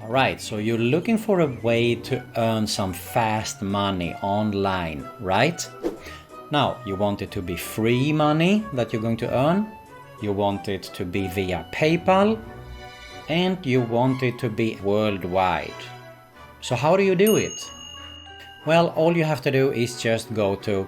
Alright, so you're looking for a way to earn some fast money online, right? Now, you want it to be free money that you're going to earn, you want it to be via PayPal, and you want it to be worldwide. So how do you do it? Well, all you have to do is just go to...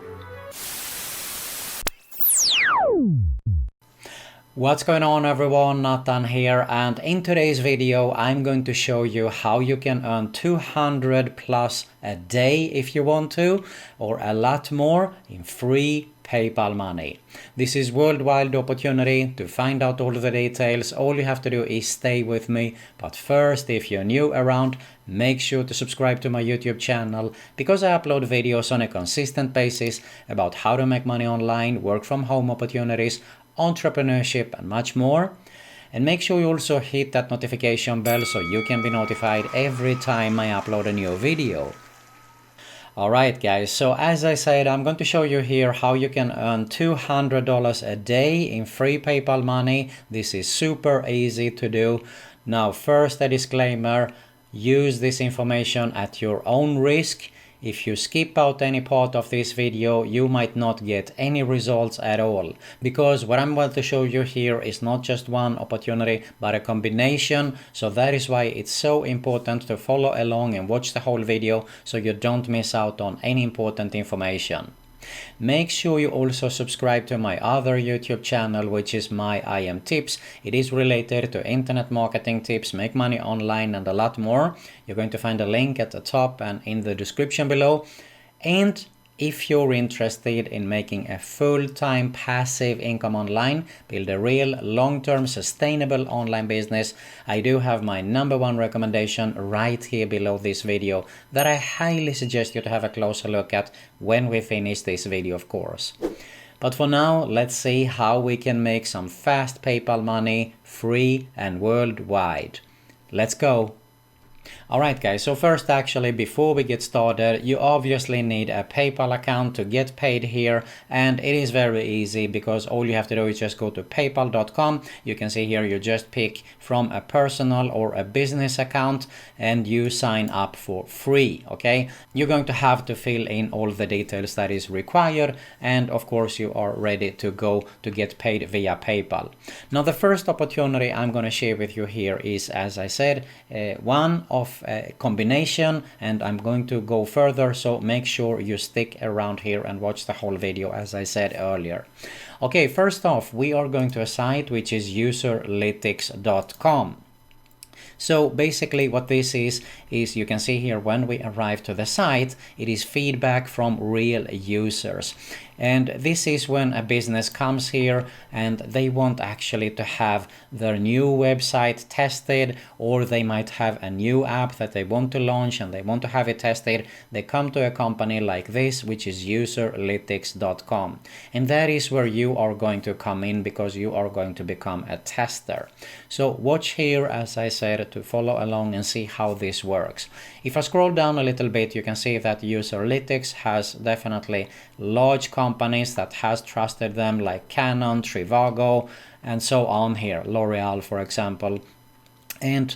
What's going on everyone, Nathan here, and in today's video I'm going to show you how you can earn 200 plus a day if you want to, or a lot more in free PayPal money. This is worldwide opportunity. To find out all the details, all you have to do is stay with me. But first, if you're new around, make sure to subscribe to my YouTube channel, because I upload videos on a consistent basis about how to make money online, work from home opportunities, entrepreneurship and much more. And make sure you also hit that notification bell so you can be notified every time I upload a new video. Alright guys, so as I said, I'm going to show you here how you can earn $200 a day in free PayPal money. This is super easy to do. Now first, a disclaimer: use this information at your own risk. If you skip out any part of this video, you might not get any results at all, because what I'm about to show you here is not just one opportunity but a combination. So that is why it's so important to follow along and watch the whole video so you don't miss out on any important information. Make sure you also subscribe to my other YouTube channel, which is My IM Tips. It is related to internet marketing tips, make money online and a lot more. You're going to find a link at the top and in the description below. And if you're interested in making a full-time passive income online, build a real long-term sustainable online business, I do have my #1 recommendation right here below this video that I highly suggest you to have a closer look at when we finish this video, of course. But for now, let's see how we can make some fast PayPal money, free and worldwide. Let's go! Alright guys, so first, actually, before we get started, you obviously need a PayPal account to get paid here, and it is very easy because all you have to do is just go to paypal.com. You can see here you just pick from a personal or a business account and you sign up for free, okay? You're going to have to fill in all the details that is required, and of course you are ready to go to get paid via PayPal. Now the first opportunity I'm going to share with you here is, as I said, one of a combination, and I'm going to go further, so make sure you stick around here and watch the whole video, as I said earlier. Okay, first off, we are going to a site which is userlytics.com. So basically what this is you can see here when we arrive to the site, it is feedback from real users. And this is when a business comes here and they want actually to have their new website tested, or they might have a new app that they want to launch and they want to have it tested. They come to a company like this, which is userlytics.com. And that is where you are going to come in, because you are going to become a tester. So watch here, as I said, to follow along and see how this works. If I scroll down a little bit, you can see that Userlytics has definitely large companies that has trusted them, like Canon, Trivago, and so on here, L'Oreal for example. And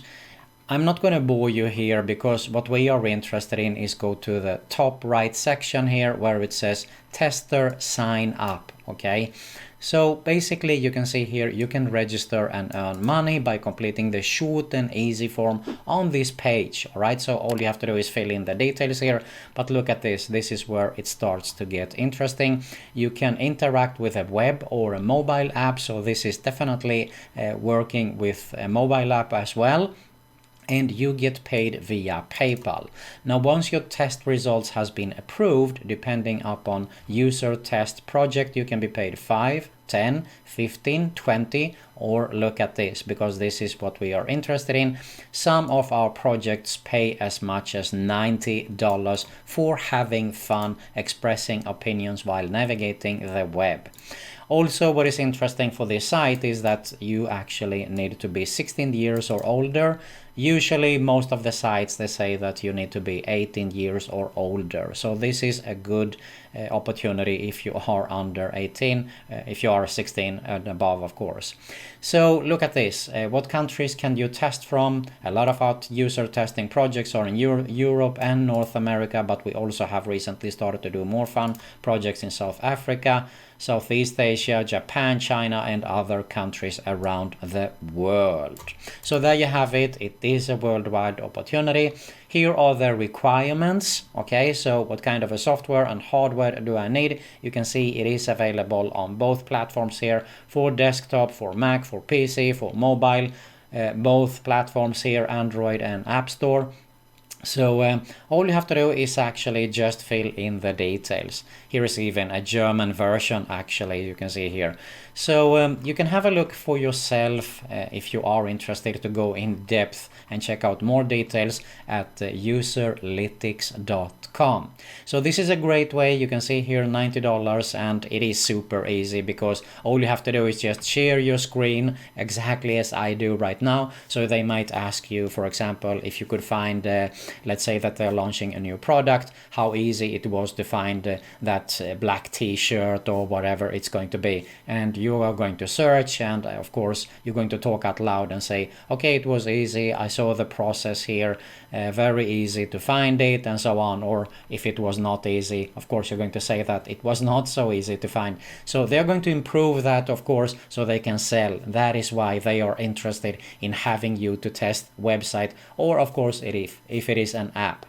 I'm not going to bore you here, because what we are interested in is go to the top right section here where it says tester sign up, okay? So basically you can see here you can register and earn money by completing the short and easy form on this page. Alright, so all you have to do is fill in the details here, but look at this. This is where it starts to get interesting. You can interact with a web or a mobile app, so this is definitely working with a mobile app as well. And you get paid via PayPal. Now once your test results has been approved, depending upon user test project, you can be paid 5, 10, 15, 20, or look at this, because this is what we are interested in. Some of our projects pay as much as $90 for having fun expressing opinions while navigating the web. Also, what is interesting for this site is that you actually need to be 16 years or older. Usually most of the sites, they say that you need to be 18 years or older. So this is a good opportunity if you are under 18, if you are 16 and above, of course. So look at this. What countries can you test from? A lot of our user testing projects are in Europe and North America, but we also have recently started to do more fun projects in South Africa, Southeast Asia, Japan, China, and other countries around the world. So there you have it. It is a worldwide opportunity. Here are the requirements. Okay, so what kind of a software and hardware do I need? You can see it is available on both platforms here, for desktop, for Mac, for PC, for mobile, both platforms here, Android and App Store. So all you have to do is actually just fill in the details. Here is even a German version, actually, you can see here. So you can have a look for yourself if you are interested to go in depth and check out more details at userlytics.com. So this is a great way. You can see here $90, and it is super easy because all you have to do is just share your screen exactly as I do right now. So they might ask you, for example, if you could find let's say that they're launching a new product, how easy it was to find that black t-shirt or whatever it's going to be. And you are going to search, and of course you're going to talk out loud and say, okay, it was easy, I saw the process here, very easy to find it, and so on. Or if it was not easy, of course you're going to say that it was not so easy to find. So they're going to improve that, of course, so they can sell. That is why they are interested in having you to test website, or of course if it is an app.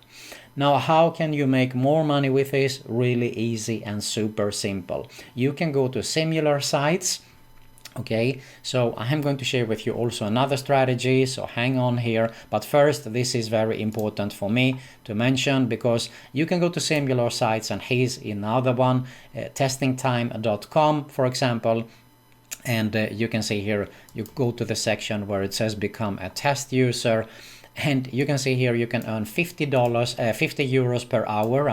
Now, how can you make more money with this? Really easy and super simple. You can go to similar sites. Okay, so I'm going to share with you also another strategy, so hang on here. But first, this is very important for me to mention, because you can go to similar sites, and here's another one, testingtime.com, for example. And you can see here, you go to the section where it says become a test user. And you can see here you can earn $50, 50 euros per hour,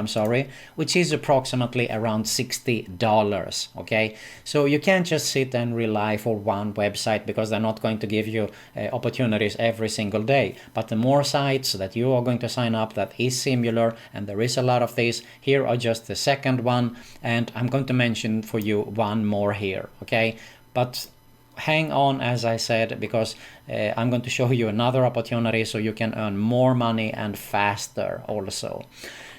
which is approximately around $60. Okay, so you can't just sit and rely for one website, because they're not going to give you opportunities every single day. But the more sites that you are going to sign up that is similar, and there is a lot of these, here are just the second one, and I'm going to mention for you one more here. Okay, but hang on, as I said, because I'm going to show you another opportunity so you can earn more money and faster also.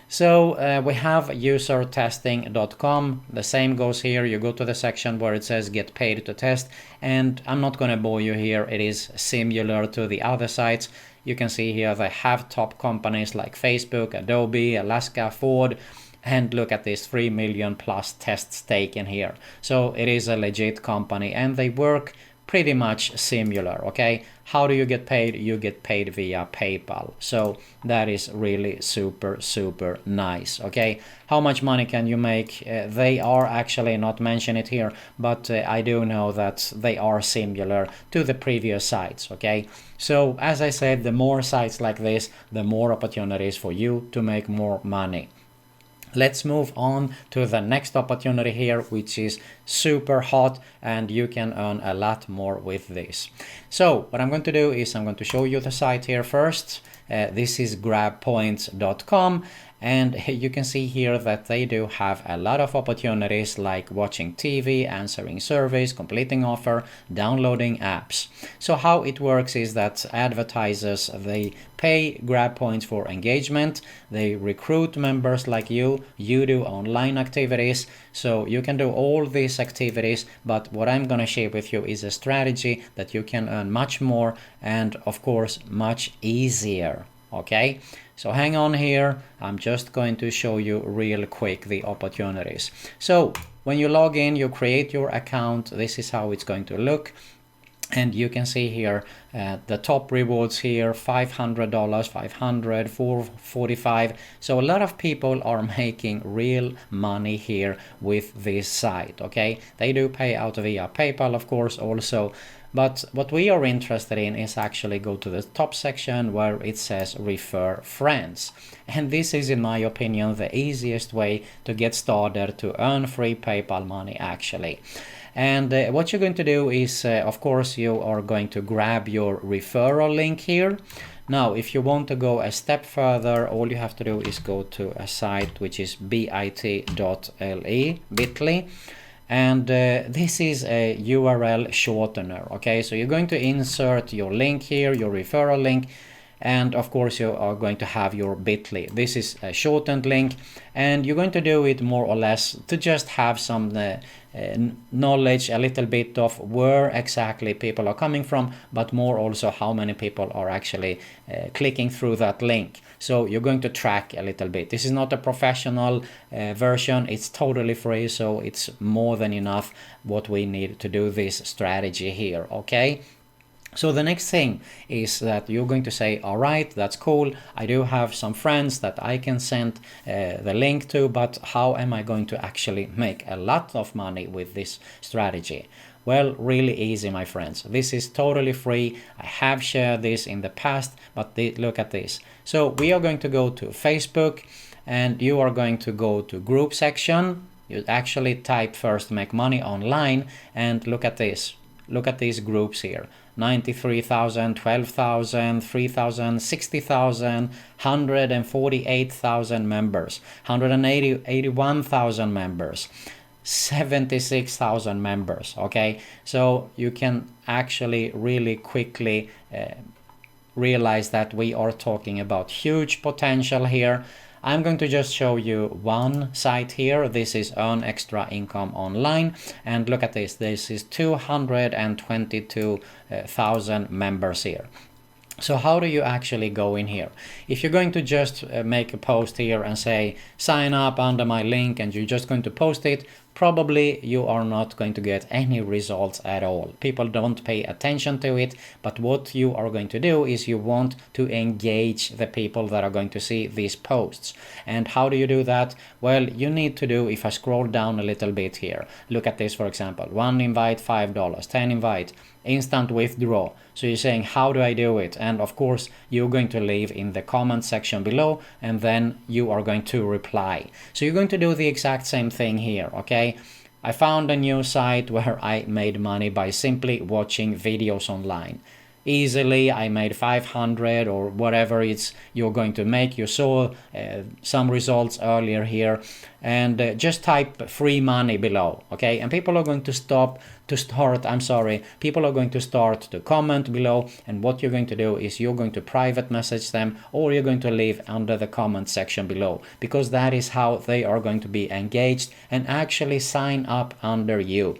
So we have usertesting.com. The same goes here. You go to the section where it says get paid to test, and I'm not going to bore you here. It is similar to the other sites. You can see here they have top companies like Facebook, Adobe, Alaska, Ford. And look at this, 3 million plus tests taken here. So it is a legit company, and they work pretty much similar. Okay, how do you get paid? You get paid via PayPal. So that is really super nice. Okay, how much money can you make? They are actually not mentioned it here, but I do know that they are similar to the previous sites. Okay, so as I said, the more sites like this, the more opportunities for you to make more money. Let's move on to the next opportunity here, which is super hot, and you can earn a lot more with this. So what I'm going to do is I'm going to show you the site here first. This is GrabPoints.com, and you can see here that they do have a lot of opportunities like watching TV, answering surveys, completing offer, downloading apps. So how it works is that advertisers, they pay Grab points for engagement, they recruit members like you do online activities, so you can do all these activities, but what I'm gonna share with you is a strategy that you can earn much more, and of course much easier. Okay, so hang on here, I'm just going to show you real quick the opportunities. So when you log in, you create your account, this is how it's going to look. And you can see here the top rewards here, $500, 500, 445. So a lot of people are making real money here with this site. Okay, they do pay out via PayPal, of course, also. But what we are interested in is actually go to the top section where it says refer friends. And this is, in my opinion, the easiest way to get started to earn free PayPal money actually. And what you're going to do is, of course, you are going to grab your referral link here. Now, if you want to go a step further, all you have to do is go to a site which is bit.ly, and this is a URL shortener. Okay, so you're going to insert your link here, your referral link, and of course you are going to have your bit.ly. This is a shortened link, and you're going to do it more or less to just have some knowledge, a little bit of where exactly people are coming from, but more also how many people are actually clicking through that link. So you're going to track a little bit. This is not a professional version, it's totally free, so it's more than enough what we need to do this strategy here. Okay, so the next thing is that you're going to say, all right, that's cool, I do have some friends that I can send the link to, but how am I going to actually make a lot of money with this strategy? Well, really easy, my friends. This is totally free. I have shared this in the past, but look at this. So we are going to go to Facebook, and you are going to go to group section. You actually type first make money online, and look at this. Look at these groups here. 93,000, 12,000, 3,000, 60,000, 148,000 members, 181,000 members, 76,000 members. Okay, so you can actually really quickly realize that we are talking about huge potential here. I'm going to just show you one site here. This is Earn Extra Income Online, and look at this. This is 222,000 members here. So how do you actually go in here? If you're going to just make a post here and say sign up under my link, and you're just going to post it, probably you are not going to get any results at all. People don't pay attention to it, but what you are going to do is you want to engage the people that are going to see these posts. And how do you do that? Well, you need to do, if I scroll down a little bit here, look at this, for example, 1 invite, $5, 10 invite, instant withdraw. So you're saying, how do I do it? And of course you're going to leave in the comment section below, and then you are going to reply. So you're going to do the exact same thing here. Okay, I found a new site where I made money by simply watching videos online. Easily I made 500 or whatever it's you're going to make. You saw some results earlier here, and just type free money below. Okay, and people are going to people are going to start to comment below, and what you're going to do is you're going to private message them, or you're going to leave under the comment section below, because that is how they are going to be engaged and actually sign up under you.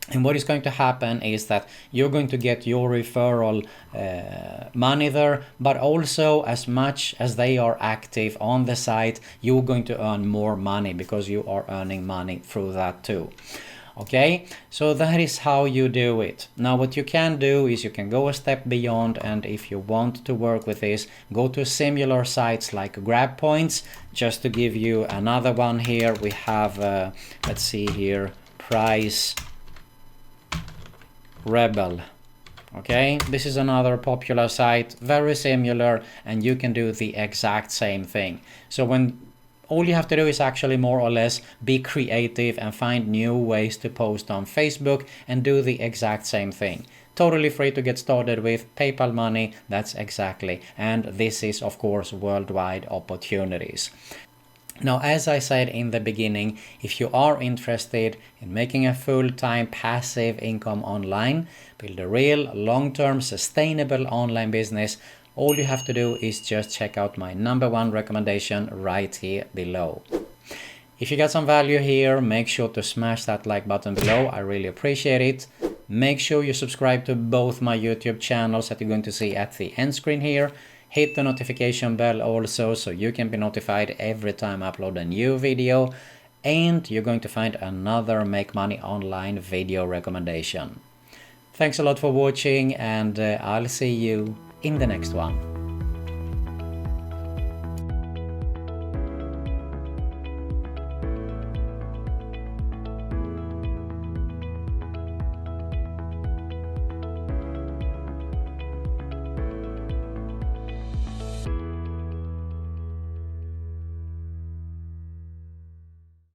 And what is going to happen is that you're going to get your referral money there, but also as much as they are active on the site, you're going to earn more money because you are earning money through that too. Okay, so that is how you do it. Now what you can do is you can go a step beyond, and if you want to work with this, go to similar sites like GrabPoints. Just to give you another one here, we have, let's see here, Price Rebel. Okay, this is another popular site, very similar, and you can do the exact same thing. So when all you have to do is actually more or less be creative and find new ways to post on Facebook and do the exact same thing. Totally free to get started with, PayPal money, that's exactly, and this is of course worldwide opportunities. Now, as I said in the beginning, if you are interested in making a full-time passive income online, build a real long-term sustainable online business, all you have to do is just check out my #1 recommendation right here below. If you got some value here, make sure to smash that like button below. I really appreciate it. Make sure you subscribe to both my YouTube channels that you're going to see at the end screen here. Hit the notification bell also, so you can be notified every time I upload a new video, and you're going to find another Make Money Online video recommendation. Thanks a lot for watching, and I'll see you in the next one.